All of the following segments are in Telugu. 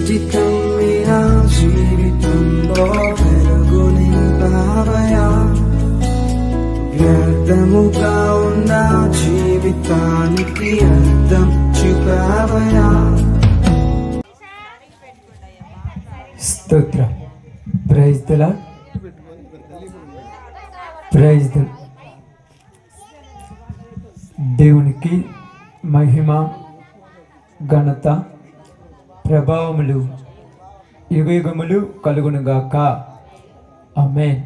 కమ్మిన జీవితంలో వెలుగు నింపావయా, వ్యర్థముగా ఉన్న జీవితానికి అర్థం చూపావయా. స్తోత్రం. Praise the Lord. Praise the దేవునికి మహిమ ఘనత ప్రభావములు యుగయుగములు కలుగునుగాక. ఆమేన్.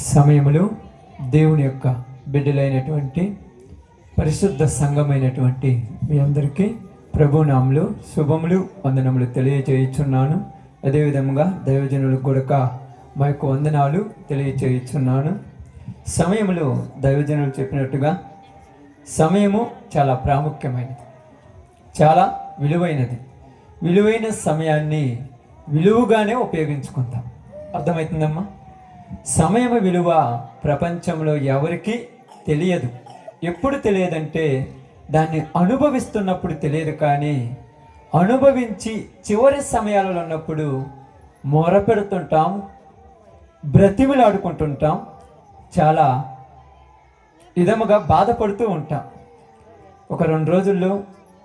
సమయములు దేవుని యొక్క బిడ్డలైనటువంటి పరిశుద్ధ సంఘమైనటువంటి మీ అందరికీ ప్రభునామములు శుభములు వందనములు తెలియచేయుచున్నాను. అదేవిధంగా దైవజనులకు కూడా మా యొక్క వందనాలు తెలియచేయుచున్నాను. సమయములో దైవజనులు చెప్పినట్టుగా సమయము చాలా ప్రాముఖ్యమైనది, చాలా విలువైనది. విలువైన సమయాన్ని విలువగానే ఉపయోగించుకుంటాం. అర్థమవుతుందమ్మా? సమయం విలువ ప్రపంచంలో ఎవరికి తెలియదు. ఎప్పుడు తెలియదంటే దాన్ని అనుభవిస్తున్నప్పుడు తెలియదు, కానీ అనుభవించి చివరి సమయాలలో ఉన్నప్పుడు మొరపెడుతుంటాం, బ్రతిమిలాడుకుంటుంటాం, చాలా విధముగా బాధపడుతూ ఉంటాం. ఒక 2 రోజుల్లో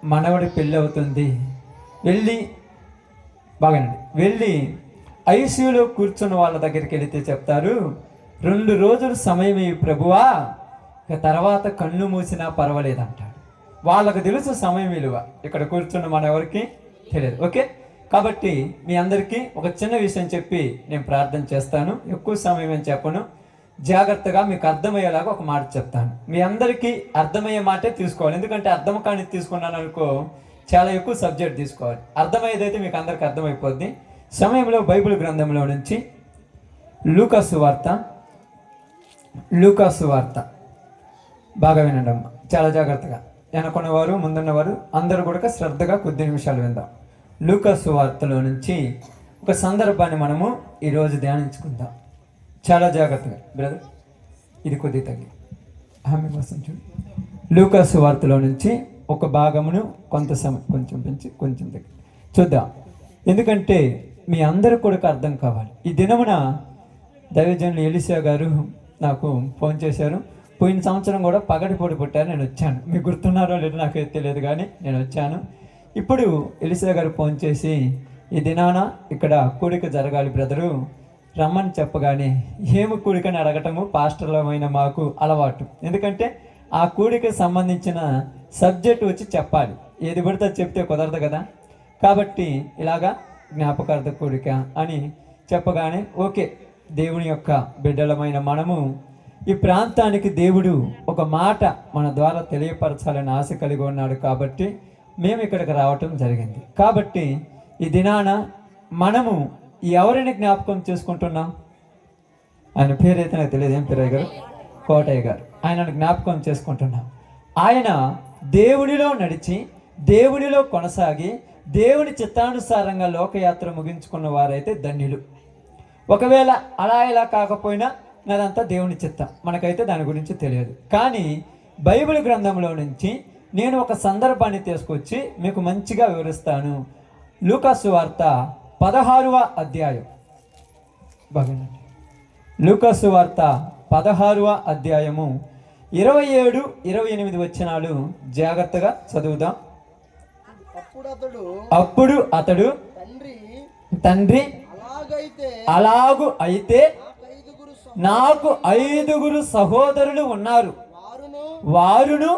మనవడి పెళ్ళి అవుతుంది, వెళ్ళి ఐసీయూలో కూర్చున్న వాళ్ళ దగ్గరికి వెళితే చెప్తారు, 2 రోజులు సమయం ఈ ప్రభువా, ఇక తర్వాత కన్ను మూసినా పర్వాలేదు అంటాడు. వాళ్ళకు తెలుసు సమయం విలువ, ఇక్కడ కూర్చున్న మన ఎవరికి తెలియదు. ఓకే, కాబట్టి మీ అందరికీ ఒక చిన్న విషయం చెప్పి నేను ప్రార్థన చేస్తాను. ఎక్కువ సమయం ఏం చెప్పను, జాగ్రత్తగా మీకు అర్థమయ్యేలాగా ఒక మాట చెప్తాను. మీ అందరికీ అర్థమయ్యే మాటే తీసుకోవాలి, ఎందుకంటే అర్థం కానీ తీసుకున్నాను అనుకో చాలా ఎక్కువ సబ్జెక్ట్ తీసుకోవాలి. అర్థమయ్యేదైతే మీకు అందరికీ అర్థమైపోద్ది. సమయంలో బైబిల్ గ్రంథంలో నుంచి లూకాసు వార్త బాగా వినండి అమ్మ, చాలా జాగ్రత్తగా. వెనకున్నవారు ముందున్నవారు అందరూ కూడా శ్రద్ధగా కొద్ది నిమిషాలు విందాం. లూకాసు వార్తలో నుంచి ఒక సందర్భాన్ని మనము ఈరోజు ధ్యానించుకుందాం. చాలా జాగ్రత్తగా బ్రదర్, ఇది కొద్ది తగ్గి హామీ కోసం చూడు. లూకాసు వార్తలో నుంచి ఒక భాగమును కొంత సమయం కొంచెం పెంచి కొంచెం తగ్గి చూద్దాం, ఎందుకంటే మీ అందరూ కూడా అర్థం కావాలి. ఈ దినమున దైవజనులు ఎలీషా గారు నాకు ఫోన్ చేశారు. పోయిన సంవత్సరం కూడా పగటిపూడి పుట్టారు, నేను వచ్చాను. మీకు గుర్తున్నారో లేదో నాకైతే తెలియదు, కానీ నేను వచ్చాను. ఇప్పుడు ఎలీషా గారు ఫోన్ చేసి, ఈ దినాన ఇక్కడ కూడిక జరగాలి బ్రదరు, రమ్మని చెప్పగానే ఏమి కూడికని అడగటము పాస్టర్లమైన మాకు అలవాటు. ఎందుకంటే ఆ కూడికకి సంబంధించిన సబ్జెక్ట్ వచ్చి చెప్పాలి, ఏది పడితే చెప్తే కుదరదు కదా. కాబట్టి ఇలాగా జ్ఞాపకార్థ కూడిక అని చెప్పగానే ఓకే, దేవుని యొక్క బిడ్డలమైన మనము ఈ ప్రాంతానికి దేవుడు ఒక మాట మన ద్వారా తెలియపరచాలని ఆశ కలిగి ఉన్నాడు, కాబట్టి మేము ఇక్కడికి రావటం జరిగింది. కాబట్టి ఈ దినాన మనము ఎవరిని జ్ఞాపకం చేసుకుంటున్నాం? ఆయన పేరైతే నాకు తెలియదు, ఏం పేరయ్య గారు? కోటయ్య గారు. ఆయనను జ్ఞాపకం చేసుకుంటున్నాం. ఆయన దేవునిలో నడిచి దేవునిలో కొనసాగి దేవుని చిత్తానుసారంగా లోకయాత్ర ముగించుకున్న వారైతే ధన్యులు. ఒకవేళ అలా ఇలా కాకపోయినా అదంతా దేవుని చిత్తం, మనకైతే దాని గురించి తెలియదు. కానీ బైబిల్ గ్రంథంలో నుంచి నేను ఒక సందర్భాన్ని తీసుకొచ్చి మీకు మంచిగా వివరిస్తాను. లూకాసు వార్త 16వ అధ్యాయం బాగానండి. లూకాసు వార్త 16వ అధ్యాయము 27, 28 వచనాలు జాగ్రత్తగా చదువుదాం. అప్పుడు అతడు తండ్రి అలాగు అయితే నాకు 5 సహోదరులు ఉన్నారు, వారును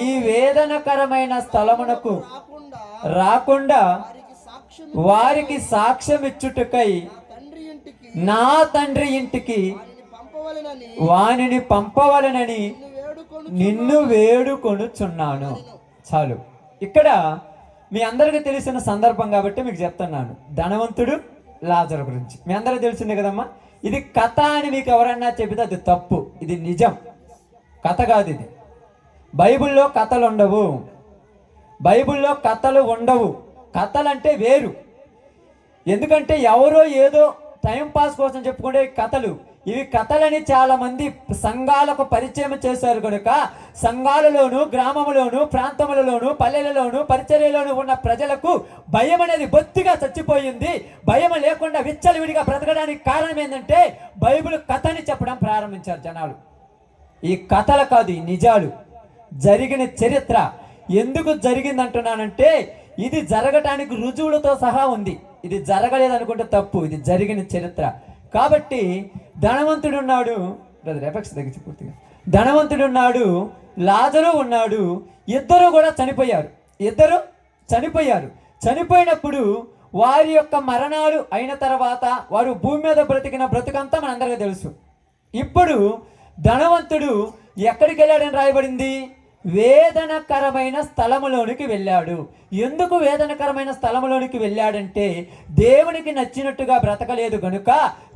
ఈ వేదనకరమైన స్థలమునకు రాకుండా వారికి సాక్ష్యం ఇచ్చుటకై నా తండ్రి ఇంటికి వానిని పంపవలనని నిన్ను వేడుకొనుచున్నాను. చాలు. ఇక్కడ మీ అందరికీ తెలిసిన సందర్భం కాబట్టి మీకు చెప్తున్నాను. ధనవంతుడు లాజరు గురించి మీ అందరికీ తెలిసిందే కదమ్మా. ఇది కథ అని మీకు ఎవరన్నా చెబితే అది తప్పు, ఇది నిజం, కథ కాదు. ఇది బైబిల్లో కథలు ఉండవు, బైబిల్లో కథలు ఉండవు. కథలంటే వేరు. ఎందుకంటే ఎవరో ఏదో టైం పాస్ కోసం చెప్పుకునే కథలు, ఇవి కథలని చాలా మంది సంఘాలకు పరిచయం చేశారు కనుక సంఘాలలోను, గ్రామములోను, ప్రాంతములలోను, పల్లెలలోను, పరిచర్యలోను ఉన్న ప్రజలకు భయం అనేది బొత్తిగా చచ్చిపోయింది. భయం లేకుండా విచ్చలవిడిగా బ్రతకడానికి కారణం ఏంటంటే బైబిల్ కథని చెప్పడం ప్రారంభించారు జనాలు. ఈ కథలు కాదు, ఈ నిజాలు, జరిగిన చరిత్ర. ఎందుకు జరిగింది అంటున్నానంటే ఇది జరగటానికి రుజువులతో సహా ఉంది. ఇది జరగలేదనుకుంటే తప్పు, ఇది జరిగిన చరిత్ర. కాబట్టి ధనవంతుడు ఉన్నాడు, బ్రదర్ ఎఫెక్ట్స్ తగ్గించి పూర్తిగా. ధనవంతుడు ఉన్నాడు, లాజరు ఉన్నాడు, ఇద్దరు కూడా చనిపోయారు. ఇద్దరు చనిపోయారు. చనిపోయినప్పుడు వారి యొక్క మరణాలు అయిన తర్వాత వారు భూమి మీద బ్రతికిన బ్రతుకంతా మనందరికీ తెలుసు. ఇప్పుడు ధనవంతుడు ఎక్కడికి వెళ్ళాడని రాయబడింది? వేదనకరమైన స్థలములోనికి వెళ్ళాడు. ఎందుకు వేదనకరమైన స్థలములోనికి వెళ్ళాడంటే దేవునికి నచ్చినట్టుగా బ్రతకలేదు కనుక,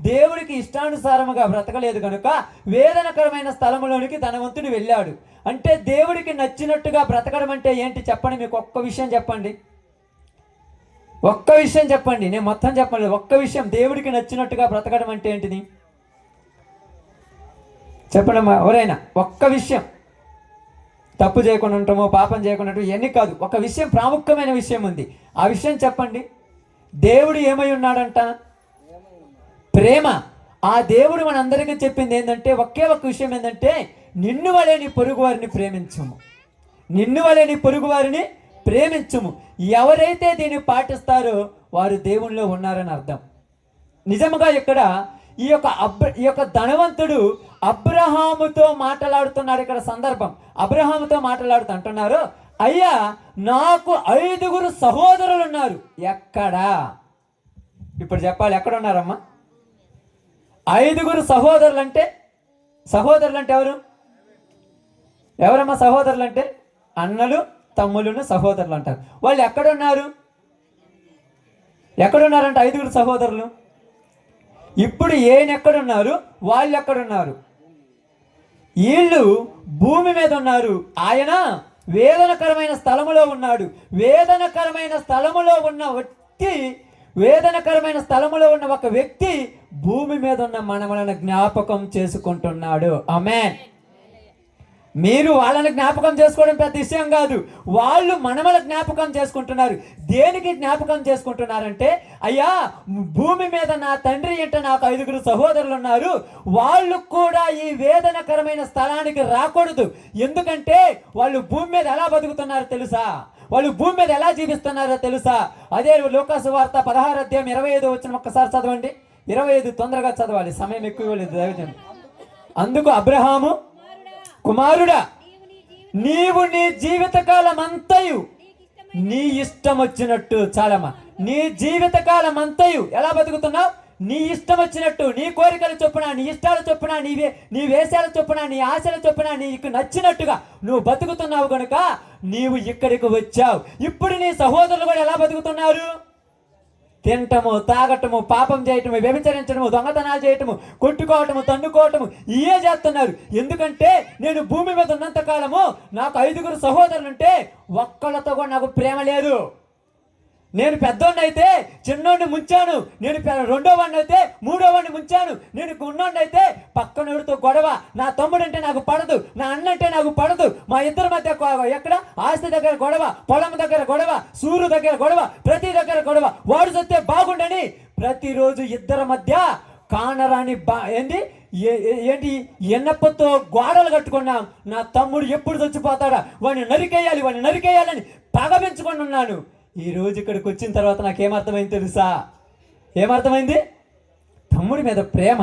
దేవునికి ఇష్టానుసారముగా బ్రతకలేదు కనుక వేదనకరమైన స్థలములోనికి ధనవంతుడు వెళ్ళాడు. అంటే దేవుడికి నచ్చినట్టుగా బ్రతకడం అంటే ఏంటి చెప్పండి? మీకు ఒక్క విషయం చెప్పండి, ఒక్క విషయం చెప్పండి. నేను మొత్తం చెప్పండి, ఒక్క విషయం. దేవుడికి నచ్చినట్టుగా బ్రతకడం అంటే ఏంటిది చెప్పండి ఎవరైనా. ఒక్క విషయం. తప్పు చేయకుండా ఉంటామో, పాపం చేయకుండా ఉంటామో ఇవన్నీ కాదు. ఒక విషయం, ప్రాముఖ్యమైన విషయం ఉంది. ఆ విషయం చెప్పండి. దేవుడు ఏమై ఉన్నాడంట? ప్రేమ. ఆ దేవుడు మనందరికీ చెప్పింది ఏంటంటే ఒకే ఒక్క విషయం ఏంటంటే నిన్ను వలె నీ పొరుగు వారిని ప్రేమించుము, నిన్ను వలె నీ పొరుగు వారిని ప్రేమించుము. ఎవరైతే దీన్ని పాటిస్తారో వారు దేవునిలో ఉన్నారని అర్థం. నిజముగా ఇక్కడ ఈ యొక్క ధనవంతుడు అబ్రహాముతో మాట్లాడుతున్నాడు. ఇక్కడ సందర్భం, అబ్రహాముతో మాట్లాడుతూ అంటున్నారు, అయ్యా నాకు 5 సహోదరులు ఉన్నారు. ఎక్కడా? ఇప్పుడు చెప్పాలి, ఎక్కడ ఉన్నారమ్మా? 5 సహోదరులు అంటే, సహోదరులు అంటే ఎవరు? ఎవరమ్మా సహోదరులు అంటే? అన్నలు, తమ్ములను సహోదరులు అంటారు. వాళ్ళు ఎక్కడున్నారు? ఎక్కడున్నారంటే 5 సహోదరులు. ఇప్పుడు ఈయన ఎక్కడున్నారు, వాళ్ళు ఎక్కడున్నారు? వీళ్ళు భూమి మీద ఉన్నారు, ఆయన వేదనకరమైన స్థలములో ఉన్నాడు. వేదనకరమైన స్థలములో ఉన్న వ్యక్తి, వేదనకరమైన స్థలములో ఉన్న ఒక వ్యక్తి భూమి మీద ఉన్న మనలను జ్ఞాపకం చేసుకుంటున్నాడు. ఆమేన్. మీరు వాళ్ళని జ్ఞాపకం చేసుకోవడం పెద్ద విషయం కాదు, వాళ్ళు మనమల జ్ఞాపకం చేసుకుంటున్నారు. దేనికి జ్ఞాపకం చేసుకుంటున్నారంటే, అయ్యా భూమి మీద నా తండ్రి ఇంట నాకు 5 సహోదరులు ఉన్నారు, వాళ్ళు కూడా ఈ వేదనకరమైన స్థలానికి రాకూడదు. ఎందుకంటే వాళ్ళు భూమి మీద ఎలా బతుకుతున్నారో తెలుసా? వాళ్ళు భూమి మీద ఎలా జీవిస్తున్నారో తెలుసా? అదే లూకాసు వార్త 16:25 వచ్చిన ఒక్కసారి చదవండి. 25 తొందరగా చదవాలి, సమయం ఎక్కువ లేదు దైవజన్. అందుకు అబ్రహాము, కుమారుడా నీవు నీ జీవితకాలం అంతయు నీ ఇష్టం వచ్చినట్టు, చాలమ్మా, నీ జీవితకాలం అంతయు ఎలా బతుకుతున్నావు? నీ ఇష్టం వచ్చినట్టు, నీ కోరికల చొప్పున, నీ ఇష్టాల చొప్పున, నీ వేషాల చొప్పున, నీ ఆశల చొప్పున నీకు నచ్చినట్టుగా నువ్వు బతుకుతున్నావు కనుక నీవు ఇక్కడికి వచ్చావు. ఇప్పుడు నీ సహోదరులు కూడా ఎలా బతుకుతున్నారు? తినటము, తాగటము, పాపం చేయటము, వ్యభిచరించడము, దొంగతనాలు చేయటము, కొట్టుకోవటము, తన్నుకోవటము ఇవే చేస్తున్నారు. ఎందుకంటే నేను భూమి మీద ఉన్నంత కాలము నాకు 5 సహోదరులుంటే ఒక్కళ్ళతో కూడా నాకు ప్రేమ లేదు. నేను పెద్దోడిని అయితే చిన్నోడిని ముంచాను, నేను 2వ వాడిని అయితే 3వ వాడిని ముంచాను, నేను ఉన్నోడిని అయితే పక్కనోడితో గొడవ, నా తమ్ముడు అంటే నాకు పడదు, నా అన్న అంటే నాకు పడదు, మా ఇద్దరి మధ్య ఎక్కడ ఆస్తి దగ్గర గొడవ, పొలం దగ్గర గొడవ, సూరు దగ్గర గొడవ, ప్రతి దగ్గర గొడవ, వాడు చస్తే బాగుండని ప్రతిరోజు ఇద్దరి మధ్య కానరాని ఏంటి ఎన్నప్పతో గోడలు కట్టుకున్నాం. నా తమ్ముడు ఎప్పుడు చచ్చిపోతాడా, వాడిని నరికేయాలని పగ పెంచుకొని ఉన్నాను. ఈ రోజు ఇక్కడికి వచ్చిన తర్వాత నాకేమర్థమైంది తెలుసా? ఏమర్థమైంది? తమ్ముడి మీద ప్రేమ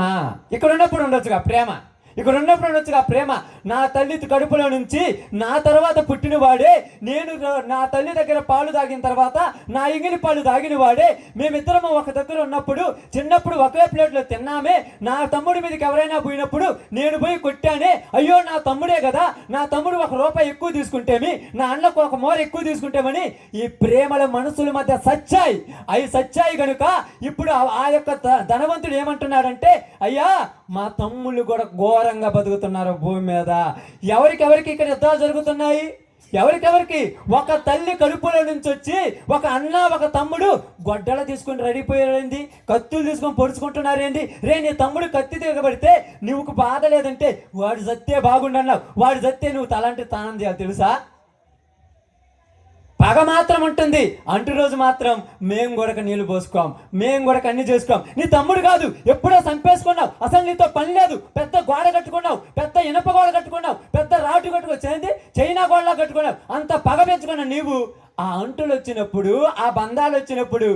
ఇక్కడ ఉన్నప్పుడు ఉండొచ్చుగా ప్రేమ, ఇక్కడ ఉన్నప్పుడు ఉండొచ్చుగా ప్రేమ. నా తల్లి కడుపులో నుంచి నా తర్వాత పుట్టిన వాడే, నేను నా తల్లి దగ్గర పాలు తాగిన తర్వాత నా ఎంగిలి పాలు తాగిన వాడే, మేమిద్దరము ఒక దగ్గర ఉన్నప్పుడు చిన్నప్పుడు ఒకే ప్లేట్లో తిన్నామే. నా తమ్ముడి మీదకి ఎవరైనా పోయినప్పుడు నేను పోయి కొట్టానే, అయ్యో నా తమ్ముడే కదా, నా తమ్ముడు ₹1 ఎక్కువ తీసుకుంటేమి, నా అన్నకు 1 మోర ఎక్కువ తీసుకుంటామని ఈ ప్రేమల మనసుల మధ్య సచ్చాయి. అవి సచ్చాయి కనుక ఇప్పుడు ఆ యొక్క ధనవంతుడు ఏమంటున్నాడంటే, అయ్యా మా తమ్ముళ్ళు కూడా ఘోరంగా బతుకుతున్నారు భూమి మీద. ఎవరికి ఇక్కడ యుద్ధాలు జరుగుతున్నాయి? ఎవరికెవరికి? ఒక తల్లి కడుపులో నుంచి వచ్చి ఒక అన్న ఒక తమ్ముడు గొడ్డల తీసుకొని రెడీపోయారేంది, కత్తులు తీసుకొని పొడుచుకుంటున్నారేంటి? నీ తమ్ముడు కత్తి దిగబడితే నువ్వు బాధ లేదంటే వాడు సత్తే బాగుండన్నావు, వాడు సత్తే నువ్వు తలాంటి తానం చేయాలి తెలుసా? పగ మాత్రం ఉంటుంది, అంటు రోజు మాత్రం మేము కూడా నీళ్లు పోసుకోం, మేము కూడా అన్ని చేసుకోం. నీ తమ్ముడు కాదు, ఎప్పుడో చంపేసుకున్నావు, అసలు నీతో పని లేదు. పెద్ద గోడ కట్టుకున్నావు, పెద్ద ఇనప గోడ కట్టుకున్నావు, పెద్ద రాటు కట్టుకొచ్చేది చైనా గోడలా కట్టుకున్నావు. అంత పగ పెంచుకున్నావు నీవు. ఆ అంటులు వచ్చినప్పుడు, ఆ బంధాలు వచ్చినప్పుడు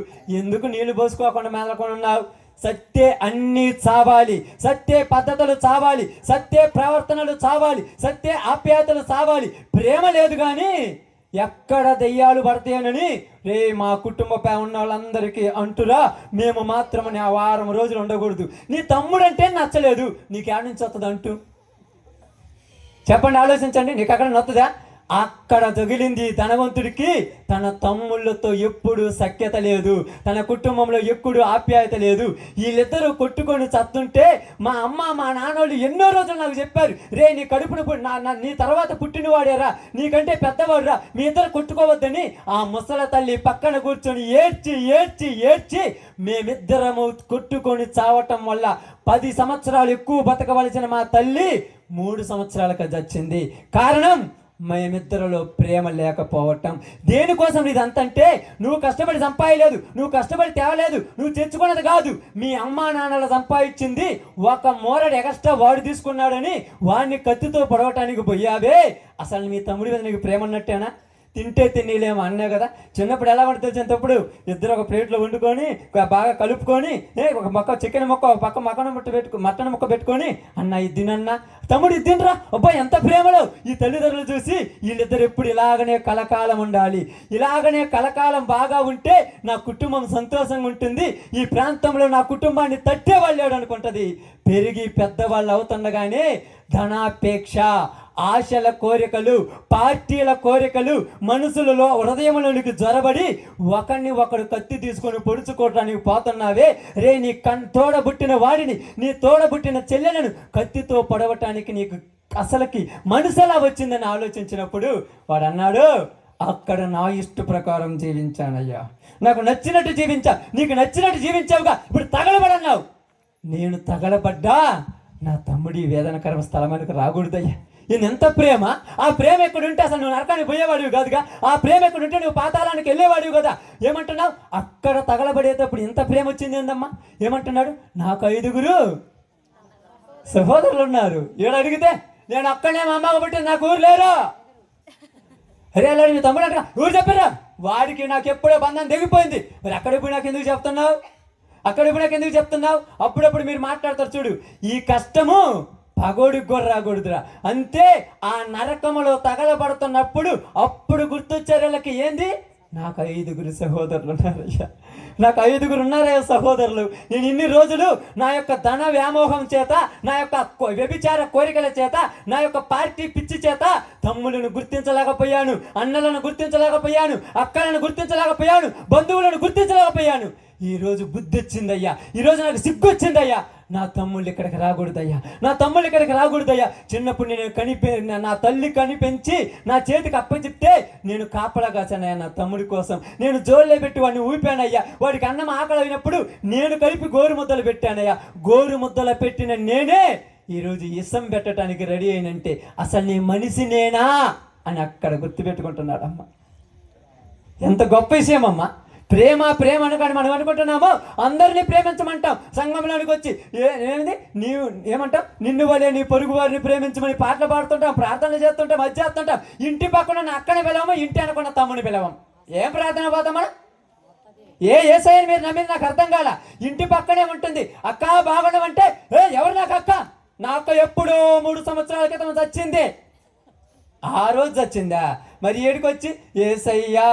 ఎందుకు నీళ్లు పోసుకోకుండా మెదలకుండా ఉన్నావు? సత్తే అన్నీ చావాలి, సత్తే పద్ధతులు చావాలి, సత్తే ప్రవర్తనలు చావాలి, సత్తే ఆప్యాయతలు చావాలి. ప్రేమ లేదు కానీ ఎక్కడ దెయ్యాలు పడతాయనని మా కుటుంబ ఉన్న వాళ్ళందరికీ అంటురా, మేము మాత్రమని ఆ వారం రోజులు ఉండకూడదు. నీ తమ్ముడు అంటే నచ్చలేదు, నీకు ఏడ నుంచి వస్తుంది అంటూ? చెప్పండి, ఆలోచించండి. నీకు అక్కడ నొత్తదా? అక్కడ తగిలింది ధనవంతుడికి తన తమ్ముళ్ళతో ఎప్పుడు సఖ్యత లేదు, తన కుటుంబంలో ఎప్పుడు ఆప్యాయత లేదు. వీళ్ళిద్దరూ కొట్టుకొని చస్తుంటే మా అమ్మ మా నాన్నోళ్ళు ఎన్నో రోజులు నాకు చెప్పారు, నీ కడుపును నీ తర్వాత పుట్టినవాడేరా, నీకంటే పెద్దవాడురా, మీ ఇద్దరు కొట్టుకోవద్దని. ఆ ముసల తల్లి పక్కన కూర్చొని ఏడ్చి ఏడ్చి ఏడ్చి మేమిద్దరము కొట్టుకొని చావటం వల్ల 10 సంవత్సరాలు ఎక్కువ బతకవలసిన మా తల్లి 3 సంవత్సరాలకు చచ్చింది. కారణం మేమిద్దరిలో ప్రేమ లేకపోవటం. దేనికోసం ఇదంతంటే నువ్వు కష్టపడి సంపాదలేదు, నువ్వు కష్టపడి తేవలేదు, నువ్వు తెచ్చుకున్నది కాదు. మీ అమ్మా నాన్నల సంపాదించింది ఒక మోరడు ఎక్స్ట్రా వాడు తీసుకున్నాడని వాడిని కత్తితో పొడవటానికి పోయావే. అసలు మీ తమ్ముడి మీద నీకు ప్రేమ ఉన్నట్టేనా? తింటే తినేలేమో అన్నా కదా. చిన్నప్పుడు ఎలా ఉంటుంది తెలిసినప్పుడు ఇద్దరు ఒక ప్లేట్లో వండుకొని బాగా కలుపుకొని ఒక మొక్క చికెన్ మొక్క ఒక పక్క మటన్ ముక్క పెట్టుకొని అన్న ఇది తినన్నా, తమ్ముడు ఇది తినరా, అబ్బాయి ఎంత ప్రేమలో. ఈ తల్లిదండ్రులు చూసి వీళ్ళిద్దరు ఎప్పుడు ఇలాగనే కలకాలం ఉండాలి, ఇలాగనే కలకాలం బాగా ఉంటే నా కుటుంబం సంతోషంగా ఉంటుంది, ఈ ప్రాంతంలో నా కుటుంబాన్ని తట్టేవాళ్ళేడు అనుకుంటుంది. పెరిగి పెద్దవాళ్ళు అవుతుండగానే ధనాపేక్ష, ఆశల కోరికలు, పార్టీల కోరికలు మనసులలో హృదయంలోనికి జ్వరబడి ఒకరిని ఒకడు కత్తి తీసుకొని పొడుచుకోవడానికి పోతున్నావే. నీ తోడబుట్టిన వాడిని, నీ తోడబుట్టిన చెల్లెలను కత్తితో పొడవటానికి నీకు అసలుకి మనసు ఎలా వచ్చిందని ఆలోచించినప్పుడు వాడు అన్నాడు, అక్కడ నా ఇష్ట ప్రకారం జీవించానయ్యా, నాకు నచ్చినట్టు జీవించా, నీకు నచ్చినట్టు జీవించావుగా, ఇప్పుడు తగలబడన్నావు. నేను తగలబడ్డా నా తమ్ముడి వేదనకరమ స్థలమానికి రాకూడదయ్యా. ఈయన ఎంత ప్రేమ, ఆ ప్రేమ ఎక్కడుంటే అసలు నువ్వు నరకానికి పోయేవాడివి కాదుగా, ఆ ప్రేమ ఎక్కడుంటే నువ్వు పాతాళానికి వెళ్ళేవాడివి కదా. ఏమంటున్నావు? అక్కడ తగలబడేటప్పుడు ఎంత ప్రేమ వచ్చింది ఏందమ్మా? ఏమంటున్నాడు? నాకు 5 సహోదరులు ఉన్నారు. ఏడు అడిగితే నేను అక్కడనే మా అమ్మ కాబట్టి నాకు ఊరు లేరు. అరే అలా మీ తమ్ముడు అంట ఊరు చెప్పారా, వాడికి నాకు ఎప్పుడో బంధం తెగిపోయింది. మరి అక్కడిప్పుడు నాకు ఎందుకు చెప్తున్నావు, అక్కడిప్పుడు నాకు ఎందుకు చెప్తున్నావు? అప్పుడప్పుడు మీరు మాట్లాడతారు చూడు, ఈ కష్టము పగోడికి కూడా రాకూడదురా. అంతే ఆ నరకములో తగలబడుతున్నప్పుడు అప్పుడు గుర్తొచ్చారు ఏంది, నాకు 5 సహోదరులు ఉన్నారయ్యా, నాకు 5 ఉన్నారయ్యా సహోదరులు. నేను ఇన్ని రోజులు నా యొక్క ధన వ్యామోహం చేత, నా యొక్క వ్యభిచార కోరికల చేత, నా యొక్క పార్టీ పిచ్చి చేత తమ్ములను గుర్తించలేకపోయాను, అన్నలను గుర్తించలేకపోయాను, అక్కలను గుర్తించలేకపోయాను, బంధువులను గుర్తించలేకపోయాను. ఈరోజు బుద్ధి వచ్చిందయ్యా, ఈరోజు నాకు సిగ్గు వచ్చిందయ్యా. నా తమ్ముళ్ళు ఇక్కడికి రాకూడదయ్యా, నా తమ్ముళ్ళు ఇక్కడికి రాకూడదయ్యా. చిన్నప్పుడు నేను నా తల్లి కనిపెంచి నా చేతికి అప్పచెప్తే నేను కాపలా కాచానయ్యా నా తమ్ముడి కోసం. నేను జోళ్ళే పెట్టి వాడిని ఊపానయ్యా. వాడికి అన్నం ఆకలి అయినప్పుడు నేను కలిపి గోరు ముద్దలు పెట్టానయ్యా. గోరు ముద్దలు పెట్టిన నేనే ఈరోజు ఇసం పెట్టడానికి రెడీ అయినంటే అసలు నీ మనిషి నేనా అని అక్కడ గుర్తుపెట్టుకుంటున్నాడు అమ్మ. ఎంత గొప్ప విషయం అమ్మ. ప్రేమ ప్రేమ అనగానే మనం అనుకుంటున్నామో అందరినీ ప్రేమించమంటాం. సంఘంలోనికి వచ్చి ఏంది నీవు ఏమంటాం, నిన్ను వలే నీ పొరుగు వారిని ప్రేమించమని పాటలు పాడుతుంటాం, ప్రార్థనలు చేస్తుంటాం, అది చేస్తుంటాం. ఇంటి పక్కన అక్కని పిలవము, ఇంటి అనుకున్న తమ్ముని పిలవం. ఏం ప్రార్థన పోతాం మనం? ఏసయ్యని మీరు నమ్మింది నాకు అర్థం కాల. ఇంటి పక్కనే ఉంటుంది. అక్క బాగుండమంటే ఎవరు నాకు అక్క? నా అక్క ఎప్పుడో 3 సంవత్సరాల క్రితం చచ్చింది. ఆ రోజు చచ్చిందా? మరి ఏడికొచ్చి ఏసయ్యా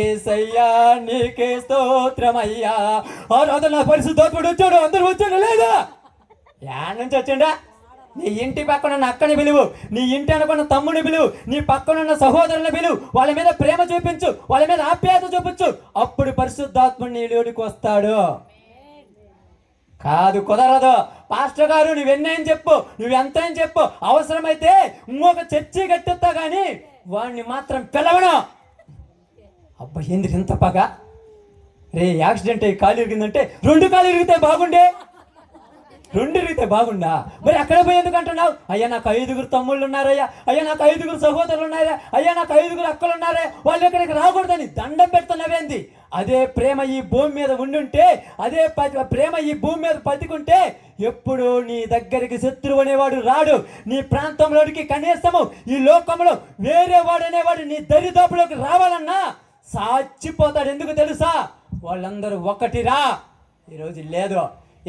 ఏసయ్యా నీకే స్తోత్రమయ్యా, ఆ రోజు నా పరిశుద్ధాత్ముడు వచ్చాడు, అందరూ వచ్చాడు లేదా? యాడ్ నుంచి వచ్చిండా? నీ ఇంటి పక్కనున్న అక్కని పిలువు, నీ ఇంటి అనుకున్న తమ్ముని పిలువు, నీ పక్కనున్న సహోదరుని పిలువు, వాళ్ళ మీద ప్రేమ చూపించు, వాళ్ళ మీద ఆప్యాయత చూపించు. అప్పుడు పరిశుద్ధాత్ముడు నీ లోనికి వస్తాడు. కాదు, కుదరదు. పాస్టర్ గారు నువ్వెన్నేం చెప్పు, నువ్వెంత అని చెప్పు, అవసరమైతే ఇంకొక చర్చి కట్టిస్తా కానీ వాడిని మాత్రం పిలవను. అబ్బా ఏంది ఇంత పగ? రే యాక్సిడెంట్ అయ్యి కాలు ఇరిగిందంటే 2 కాలు ఇరిగితే బాగుండే, 2 ఇరిగితే బాగుండా? మరి అక్కడ పోయి ఎందుకు అంటున్నావు? అయ్యా నాకు 5 తమ్ముళ్ళు ఉన్నారయ్యా, అయ్యా నాకు 5 సహోదరులు ఉన్నారా, అయ్యా నాకు 5 అక్కలు ఉన్నారే, వాళ్ళు ఎక్కడికి రాకూడదని దండం పెడుతున్నావేంది? అదే ప్రేమ ఈ భూమి మీద ఉండుంటే, అదే ప్రేమ ఈ భూమి మీద బతికుంటే ఎప్పుడు నీ దగ్గరికి శత్రువు అనేవాడు రాడు. నీ ప్రాంతంలోనికి కనీసము ఈ లోకంలో వేరే వాడు అనేవాడు నీ దరిదాపులోకి రావాలన్నా సాచిపోతాడు. ఎందుకు తెలుసా? వాళ్ళందరూ ఒకటిరా. ఈరోజు లేదు.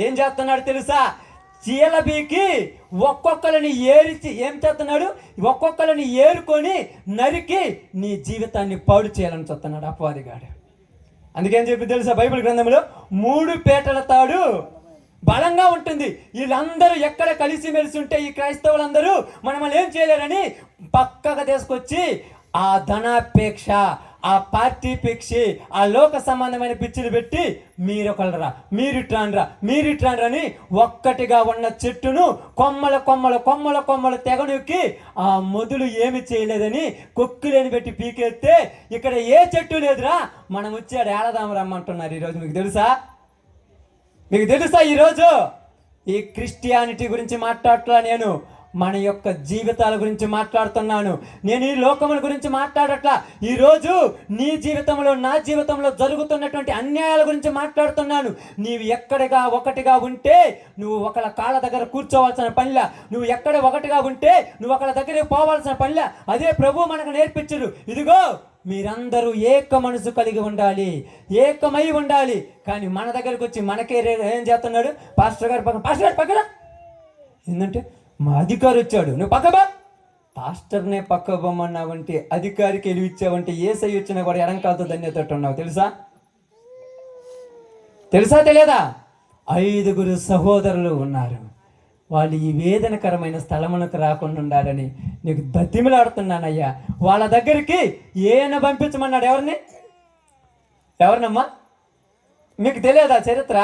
ఏం చేస్తున్నాడు తెలుసా? చీలబీకి ఒక్కొక్కరిని ఏరిచి ఏం చేస్తున్నాడు? ఒక్కొక్కరిని ఏరుకొని నరికి నీ జీవితాన్ని పాడు చేయాలని చూస్తున్నాడు అపవాదిగాడు. అందుకేం చెప్పి తెలుసా? బైబిల్ గ్రంథంలో 3 పీటల తాడు బలంగా ఉంటుంది. వీళ్ళందరూ ఎక్కడ కలిసిమెలిసి ఉంటే ఈ క్రైస్తవులందరూ మనల్ని ఏం చేయలేరని పక్కగా తీసుకొచ్చి ఆ ధనాపేక్ష, ఆ పార్టీ పిచ్చి, ఆ లోక సంబంధమైన పిచ్చిలు పెట్టి మీరొకళ్ళరా, మీరిట్రాన్రా అని ఒక్కటిగా ఉన్న చెట్టును కొమ్మల తెగనొక్కి ఆ మొదలు ఏమి చేయలేదని కొక్కులేని పెట్టి పీకెత్తే ఇక్కడ ఏ చెట్టు లేదురా, మనం వచ్చాడు ఏడదాం రమ్మంటున్నారు. ఈరోజు మీకు తెలుసా? ఈరోజు ఈ క్రిస్టియానిటీ గురించి మాట్లాడట్లా, నేను మన యొక్క జీవితాల గురించి మాట్లాడుతున్నాను. నేను ఈ లోకముల గురించి మాట్లాడట్లా. ఈరోజు నీ జీవితంలో, నా జీవితంలో జరుగుతున్నటువంటి అన్యాయాల గురించి మాట్లాడుతున్నాను. నీవు ఎక్కడిగా ఒకటిగా ఉంటే నువ్వు ఒకళ్ళ కాళ్ళ దగ్గర కూర్చోవాల్సిన పనిలా, నువ్వు ఎక్కడ ఒకటిగా ఉంటే నువ్వు ఒకళ్ళ దగ్గరికి పోవాల్సిన పనిలా. అదే ప్రభు మనకు నేర్పించరు. ఇదిగో మీరందరూ ఏక మనసు కలిగి ఉండాలి, ఏకమై ఉండాలి. కానీ మన దగ్గరకు వచ్చి మనకే ఏం చేస్తున్నాడు? పాస్టర్ గారు పక్కన ఏంటంటే మా అధికారి వచ్చాడు, నువ్వు పక్కబా. పాస్టర్నే పక్క బొమ్మన్నావంటే, అధికారికి వెలివిచ్చావంటే, ఏసై వచ్చినా కూడా ఎడంకాలతో ధన్యతట్టు ఉన్నావు. తెలుసా తెలియదా? 5 సహోదరులు ఉన్నారు. వాళ్ళు ఈ వేదనకరమైన స్థలమునకు రాకుండా ఉండాలని నీకు బతిమిలాడుతున్నానయ్యా. వాళ్ళ దగ్గరికి ఏన పంపించమన్నాడు? ఎవరినమ్మా? మీకు తెలియదా చరిత్ర?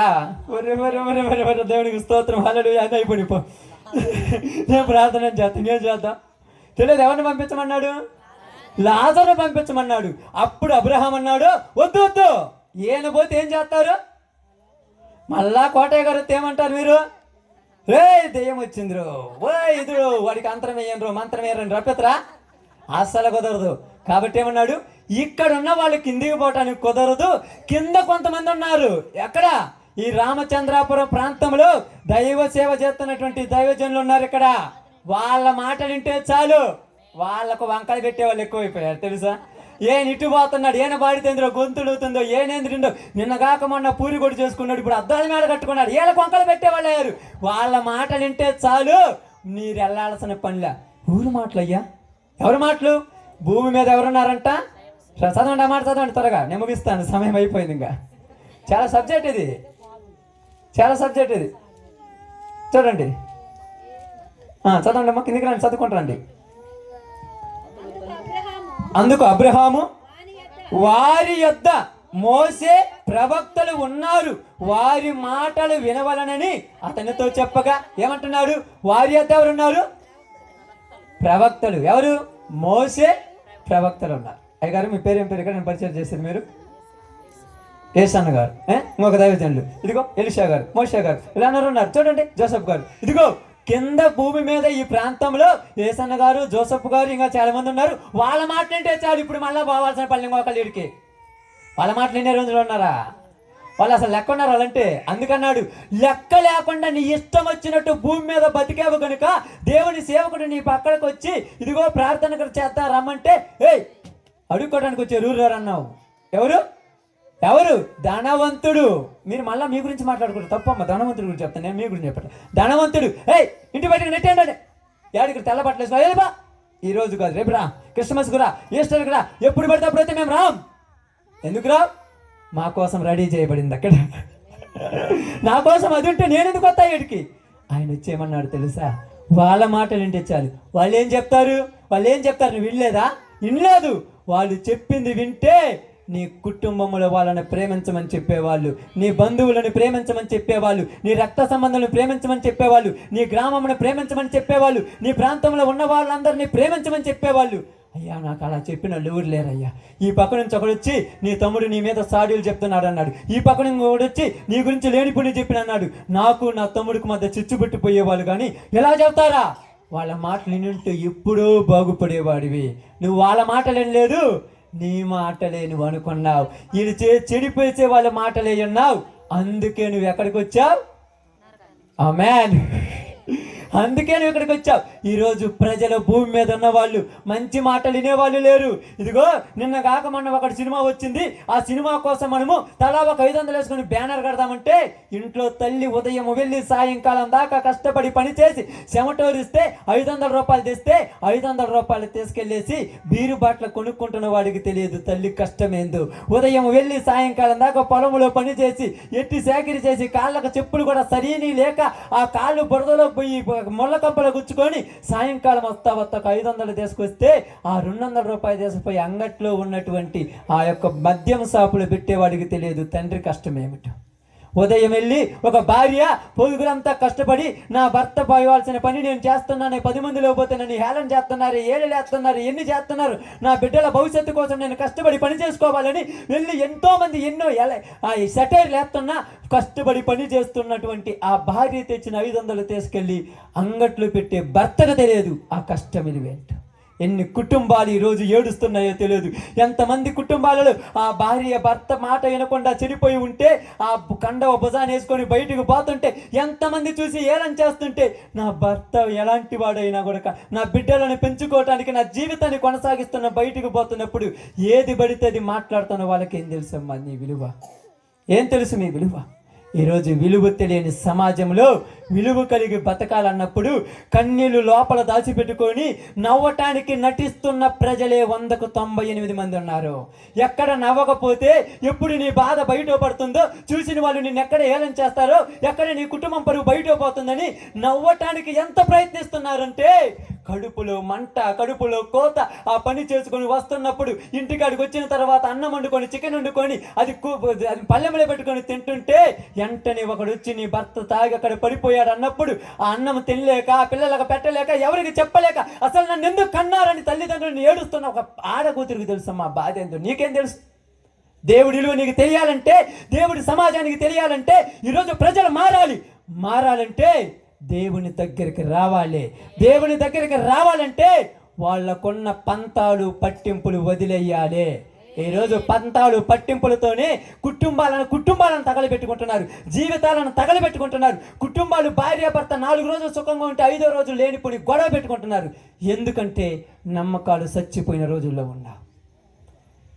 దేవునికి స్తోత్రం, హల్లెలూయా అని అయిపోయిపో. నేను ప్రార్థన చేద్దాం. తెలియదు. ఎవరిని పంపించమన్నాడు? లాజరును పంపించమన్నాడు. అప్పుడు అబ్రహాం అన్నాడు, వద్దు, ఈయన పోతే ఏం చేస్తారు? మళ్ళా కోటయ్య గారు ఏమంటారు మీరు? రే దెయ్యం వచ్చిందిరో, ఇదురు వాడికి మంత్రం వేయరని రప్పెత్తరా? అస్సలు కుదరదు. కాబట్టి ఏమన్నాడు? ఇక్కడ ఉన్న వాళ్ళు కిందికి పోవటానికి కుదరదు. కింద కొంతమంది ఉన్నారు. ఎక్కడ? ఈ రామచంద్రాపురం ప్రాంతంలో దైవ సేవ చేస్తున్నటువంటి దైవజనులు ఉన్నారు ఇక్కడ. వాళ్ళ మాటలు వింటే చాలు, వాళ్ళకు వంకలు పెట్టే వాళ్ళు ఎక్కువైపోయారు. తెలుసా? ఏం ఇటు పోతున్నాడు, ఏన బాడితేంద్రో, గొంతుడుతుందో, ఏనేంద్రిందో, నిన్నగాక మొన్న పూరి కొడు చేసుకున్నాడు, ఇప్పుడు అద్దాల మేడ కట్టుకున్నాడు. వీళ్ళ వంకలు పెట్టేవాళ్ళు అయ్యారు. వాళ్ళ మాటలు వింటే చాలు, మీరు వెళ్ళాల్సిన పనిలా. ఊరు మాటలు అయ్యా. ఎవరి మాటలు? భూమి మీద ఎవరున్నారంట? చదవండి, ఆ మాట చదవండి త్వరగా, నేను ముగిస్తాను, సమయం అయిపోయింది. ఇంకా చాలా సబ్జెక్ట్ ఇది. చూడండి, చదవండి అమ్మా, కిందికి రండి, చదువుకుంటారండి. అందుకు అబ్రహాము, వారి యొద్ద మోసే ప్రవక్తలు ఉన్నారు, వారి మాటలు వినవలనని అతనితో చెప్పగా ఏమంటున్నాడు? వారి యొద్ద ఎవరున్నారు? ప్రవక్తలు. ఎవరు? మోసే ప్రవక్తలు ఉన్నారు. అయ్యగారు మీ పేరు ఏం పేరు? ఇక్కడ నేను పరిచయం చేసేది మీరు ఏసన్న గారు, ఇంకొక దైవజనులు, ఇదిగో ఎలిషా గారు, మోషే గారు, ఇలా ఉన్నారు. చూడండి, జోసఫ్ గారు. ఇదిగో కింద భూమి మీద ఈ ప్రాంతంలో ఏసన్న గారు, జోసఫ్ గారు, ఇంకా చాలా మంది ఉన్నారు. వాళ్ళ మాటలంటే చాలు, ఇప్పుడు మళ్ళీ పోవాల్సిన పల్లె ఇంకొకళ్ళకి. వాళ్ళ మాటలు ఎన్ని రోజులు ఉన్నారా? వాళ్ళు అసలు లెక్క ఉన్నారు వాళ్ళంటే. అందుకన్నాడు, లెక్క లేకుండా నీ ఇష్టం వచ్చినట్టు భూమి మీద బతికేవు కనుక దేవుని సేవకుడు నీ పక్కడికి వచ్చి ఇదిగో ప్రార్థన చేస్తా రమ్మంటే అడుక్కోవడానికి వచ్చే రూరు అన్నావు. ఎవరు? ధనవంతుడు. మీరు మళ్ళీ మీ గురించి మాట్లాడుకుంటారు, తప్పమ్మ. ధనవంతుడి గురించి చెప్తాను, నేను మీ గురించి చెప్పాను. ధనవంతుడు ఇంటి బయటకు నెట్టేయండి, యాడికి తెల్ల బట్టలు వేసుకో. ఈ రోజు కాదు, రేపు రా, క్రిస్మస్కు రా, ఈస్టర్కి రా, ఎప్పుడు పడితే అప్పుడైతే మేము రాం. ఎందుకు రా? మా కోసం రెడీ చేయబడింది అక్కడ. నా కోసం అది ఉంటే నేను ఎందుకు వస్తా ఇక్కడికి? ఆయన వచ్చేయమన్నాడు తెలుసా? వాళ్ళ మాటలు వింటే చాలు. వాళ్ళు ఏం చెప్తారు? నువ్వు వినలేదు. వాళ్ళు చెప్పింది వింటే నీ కుటుంబంలో వాళ్ళని ప్రేమించమని చెప్పేవాళ్ళు, నీ బంధువులను ప్రేమించమని చెప్పేవాళ్ళు, నీ రక్త సంబంధాలను ప్రేమించమని చెప్పేవాళ్ళు, నీ గ్రామంను ప్రేమించమని చెప్పేవాళ్ళు, నీ ప్రాంతంలో ఉన్న వాళ్ళందరినీ ప్రేమించమని చెప్పేవాళ్ళు. అయ్యా నాకు అలా చెప్పిన వాళ్ళు ఎవరు లేరయ్యా. ఈ పక్క నుంచి ఒకడు వచ్చి నీ తమ్ముడు నీ మీద సాడీలు చెప్తున్నాడు అన్నాడు. ఈ పక్క నుంచి ఒకడు వచ్చి నీ గురించి లేనిపోని చెప్పిన అన్నాడు. నాకు నా తమ్ముడికి మధ్య చిచ్చుపెట్టిపోయేవాళ్ళు, కానీ ఎలా చెప్తారా? వాళ్ళ మాటలు వింటుంటే ఎప్పుడో బాగుపడేవాడివి. నువ్వు వాళ్ళ మాటలు వినలేదు, నీ మాటలే నువ్వు అనుకున్నావు. వీళ్ళు చెడిపోసే వాళ్ళ మాటలే విన్నావు. అందుకే నువ్వు ఎక్కడికి వచ్చావు? ఆమేన్. అందుకే నువ్వు ఇక్కడికి వచ్చావు. ఈరోజు ప్రజల భూమి మీద ఉన్న వాళ్ళు మంచి మాటలు వినేవాళ్ళు లేరు. ఇదిగో నిన్న కాక మొన్న ఒకటి సినిమా వచ్చింది. ఆ సినిమా కోసం మనము తలా ఒక 500 వేసుకొని బ్యానర్ కడదామంటే ఇంట్లో తల్లి ఉదయం వెళ్ళి సాయంకాలం దాకా కష్టపడి పనిచేసి చెమటోరిస్తే 500 రూపాయలు తెస్తే 500 రూపాయలు తీసుకెళ్ళేసి బీరు బాటలు కొనుక్కుంటున్న వాడికి తెలియదు తల్లి కష్టమేందో. ఉదయం వెళ్ళి సాయంకాలం దాకా పొలంలో పని చేసి ఎట్టి సేకరి చేసి కాళ్ళకు చెప్పులు కూడా సరైన లేక ఆ కాళ్ళు బురదలో పోయి ముళ్ళ కంపలు గుచ్చుకొని సాయంకాలం వస్తా 500 తీసుకొస్తే ఆ 200 రూపాయలు తీసుకుపోయి అంగట్లో ఉన్నటువంటి ఆ యొక్క మద్యం షాపులు పెట్టేవాడికి తెలియదు తండ్రి కష్టం ఏమిటో. ఉదయం వెళ్ళి ఒక భార్య పొరుగులంతా కష్టపడి నా భర్త పోయవలసిన పని నేను చేస్తున్నాను, 10 మందిలో పోతే నన్ను హేళన చేస్తున్నారు, ఏళ్ళు చేస్తున్నారు, ఎన్ని చేస్తున్నారు, నా బిడ్డల భవిష్యత్తు కోసం నేను కష్టపడి పని చేసుకోవాలని వెళ్ళి ఎంతోమంది ఎన్నో సెటైర్లు వేస్తున్నా కష్టపడి పని చేస్తున్నటువంటి ఆ భార్య తెచ్చిన 500 తీసుకెళ్ళి అంగట్లో పెట్టే భర్తకు తెలియదు ఆ కష్టం విలువేంటో. ఎన్ని కుటుంబాలు ఈరోజు ఏడుస్తున్నాయో తెలియదు. ఎంతమంది కుటుంబాలలో ఆ భార్య భర్త మాట వినకుండా చెడిపోయి ఉంటే ఆ కండవ భుజాన్ని వేసుకొని బయటకు పోతుంటే ఎంతమంది చూసి ఏలం చేస్తుంటే నా భర్త ఎలాంటి వాడైనా కూడా నా బిడ్డలను పెంచుకోవటానికి నా జీవితాన్ని కొనసాగిస్తున్న బయటకు పోతున్నప్పుడు ఏది పడితే అది మాట్లాడుతున్న వాళ్ళకి ఏం తెలుసమ్మా నీ విలువ? ఏం తెలుసు మీ విలువ? ఈరోజు విలువ తెలియని సమాజంలో విలువ కలిగి బతకాలన్నప్పుడు కన్నీళ్లు లోపల దాచిపెట్టుకొని నవ్వటానికి నటిస్తున్న ప్రజలే 100కు 98 మంది ఉన్నారు. ఎక్కడ నవ్వకపోతే ఎప్పుడు నీ బాధ బయట పడుతుందో చూసిన వాళ్ళు నిన్ను ఎక్కడ ఏలం చేస్తారో, ఎక్కడ నీ కుటుంబం పరువు బయట పోతుందని నవ్వటానికి ఎంత ప్రయత్నిస్తున్నారంటే కడుపులో మంట, కడుపులో కోత. ఆ పని చేసుకొని వస్తున్నప్పుడు ఇంటికాడికి వచ్చిన తర్వాత అన్నం వండుకొని చికెన్ వండుకొని అది పల్లెంలో పెట్టుకొని తింటుంటే వెంటనే ఒకడు వచ్చి నీ భర్త తాగి అక్కడ పడిపోయాడు అన్నప్పుడు ఆ అన్నం తినలేక ఆ పిల్లలకు పెట్టలేక ఎవరికి చెప్పలేక అసలు నన్ను ఎందుకు కన్నారని తల్లిదండ్రులను ఏడుస్తున్న ఒక ఆడకూతురికి తెలుసమ్మా బాధ ఏందో. నీకేం తెలుసు? దేవుడి విలువ నీకు తెలియాలంటే, దేవుడి సమాజానికి తెలియాలంటే ఈరోజు ప్రజలు మారాలంటే దేవుని దగ్గరికి రావాలి. దేవుని దగ్గరికి రావాలంటే వాళ్ళకున్న పంతాలు పట్టింపులు వదిలేయాలి. ఈరోజు పంతాలు పట్టింపులతోనే కుటుంబాలను తగలబెట్టుకుంటున్నారు, జీవితాలను తగలబెట్టుకుంటున్నారు. కుటుంబాలు భార్యాభర్త 4 రోజులు సుఖంగా ఉంటే 5వ రోజు లేనిపోయి గొడవ పెట్టుకుంటున్నారు. ఎందుకంటే నమ్మకాలు చచ్చిపోయిన రోజుల్లో ఉన్నా.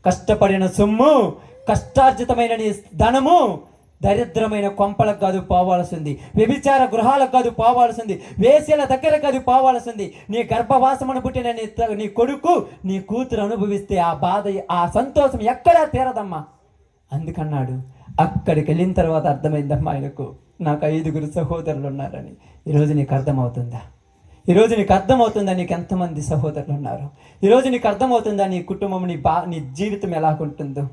కష్టపడిన సొమ్ము, కష్టార్జితమైన నీ ధనము దరిద్రమైన కొంపలకు కాదు పోవాల్సింది, వ్యభిచార గృహాలకు కాదు పోవాల్సింది, వేశ్యల దగ్గర కాదు పోవాల్సింది. నీ గర్భవాసమును పుట్టిన నీ కొడుకు నీ కూతురు అనుభవిస్తే ఆ బాధ ఆ సంతోషం ఎక్కడా తీరదమ్మా. అందుకన్నాడు. అక్కడికి వెళ్ళిన తర్వాత అర్థమైందమ్మా ఆయనకు నాకు 5గురు సహోదరులు ఉన్నారని. ఈరోజు నీకు అర్థమవుతుందా? ఈరోజు నీకు అర్థమవుతుందా నీకు ఎంతమంది సహోదరులు ఉన్నారు? ఈరోజు నీకు అర్థమవుతుందా నీ కుటుంబం నీ జీవితం ఎలాగుంటుందో?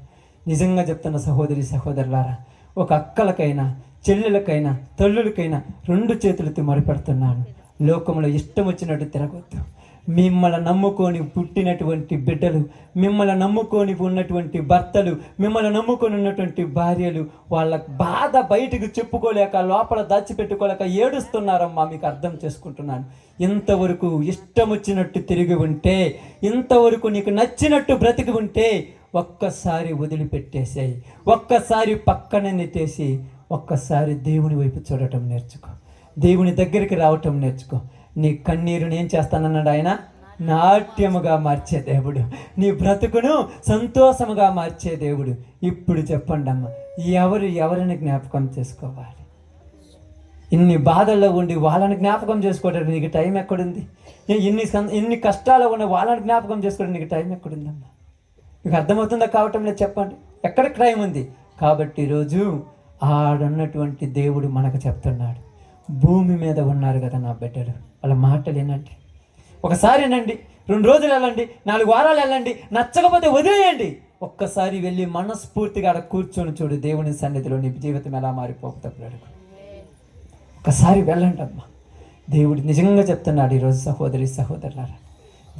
నిజంగా చెప్తున్న సహోదరులారా, ఒక అక్కలకైనా చెల్లెలకైనా తల్లులకైనా 2 చేతులతో మొరపెడుతున్నాను. లోకంలో ఇష్టం వచ్చినట్టు తిరగొద్దు. మిమ్మల్ని నమ్ముకొని పుట్టినటువంటి బిడ్డలు, మిమ్మల్ని నమ్ముకొని ఉన్నటువంటి భర్తలు, మిమ్మల్ని నమ్ముకొని ఉన్నటువంటి భార్యలు వాళ్ళ బాధ బయటకు చెప్పుకోలేక లోపల దాచిపెట్టుకోలేక ఏడుస్తున్నారమ్మా. మీకు అర్థం చేసుకుంటున్నాను. ఇంతవరకు ఇష్టం వచ్చినట్టు తిరిగి ఉంటే, ఇంతవరకు నీకు నచ్చినట్టు బ్రతికి ఉంటే ఒక్కసారి వదిలిపెట్టేసాయి, ఒక్కసారి పక్కన నెట్టేసి ఒక్కసారి దేవుని వైపు చూడటం నేర్చుకో, దేవుని దగ్గరికి రావటం నేర్చుకో. నీ కన్నీరుని ఏం చేస్తానన్నాడు ఆయన? నాట్యముగా మార్చే దేవుడు, నీ బ్రతుకును సంతోషముగా మార్చే దేవుడు. ఇప్పుడు చెప్పండి అమ్మ, ఎవరిని జ్ఞాపకం చేసుకోవాలి? ఇన్ని బాధల్లో ఉండి వాళ్ళని జ్ఞాపకం చేసుకోవడానికి నీకు టైం ఎక్కడుంది? ఇన్ని కష్టాలు ఉండి వాళ్ళని జ్ఞాపకం చేసుకోవడానికి నీకు టైం ఎక్కడుందమ్మా? మీకు అర్థమవుతుందా కావటం లేదు? చెప్పండి, ఎక్కడ టైం ఉంది? కాబట్టి ఈరోజు ఆడున్నటువంటి దేవుడు మనకు చెప్తున్నాడు, భూమి మీద ఉన్నారు కదా నా బిడ్డలు, వాళ్ళ మాటలు వినండి. ఒకసారి వినండి, 2 రోజులు వెళ్ళండి, 4 వారాలు వెళ్ళండి, నచ్చకపోతే వదిలేయండి. ఒక్కసారి వెళ్ళి మనస్ఫూర్తిగా అక్కడ కూర్చొని చూడు దేవుని సన్నిధిలో నీ జీవితం ఎలా మారిపోతుంది అడుగు. ఒకసారి వెళ్ళండి అమ్మా. దేవుడు నిజంగా చెప్తున్నాడు ఈరోజు సహోదరులారా,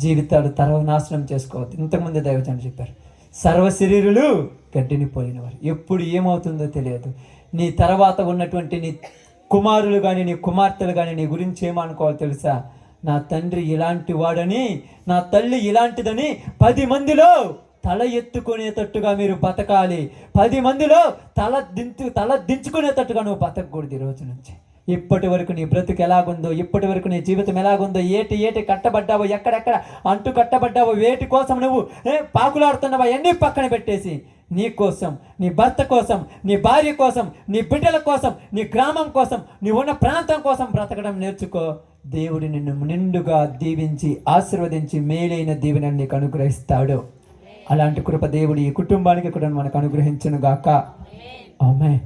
జీవితాలు నాశనం చేసుకోవద్దు. ఇంతకుముందే దైవజనుడు చెప్పారు, సర్వ శరీరులు గడ్డిని పోలినవారు. ఎప్పుడు ఏమవుతుందో తెలియదు. నీ తర్వాత ఉన్నటువంటి నీ కుమారులు కానీ నీ కుమార్తెలు కానీ నీ గురించి ఏమనుకోవాలో తెలుసా? నా తండ్రి ఇలాంటి వాడని, నా తల్లి ఇలాంటిదని 10 మందిలో తల ఎత్తుకునేటట్టుగా మీరు బతకాలి. 10 మందిలో తల దించుకునేటట్టుగా నువ్వు బతకూడదు. ఈ రోజు నుంచి ఇప్పటి వరకు నీ బ్రతుకు ఎలాగుందో, ఇప్పటి వరకు నీ జీవితం ఎలాగుందో, ఏటి కట్టబడ్డావో, ఎక్కడెక్కడ అంటు కట్టబడ్డావో, వేటి కోసం నువ్వు పాకులాడుతున్నావో అన్నీ పక్కన పెట్టేసి నీ కోసం, నీ భర్త కోసం, నీ భార్య కోసం, నీ బిడ్డల కోసం, నీ గ్రామం కోసం, నీ ఉన్న ప్రాంతం కోసం బ్రతకడం నేర్చుకో. దేవుడు నిన్ను నిండుగా దీవించి ఆశీర్వదించి మేలైన దీవెనని నీకు అనుగ్రహిస్తాడు. అలాంటి కృప దేవుడు ఈ కుటుంబానికి కూడా మనకు అనుగ్రహించును గాక. ఆమేన్.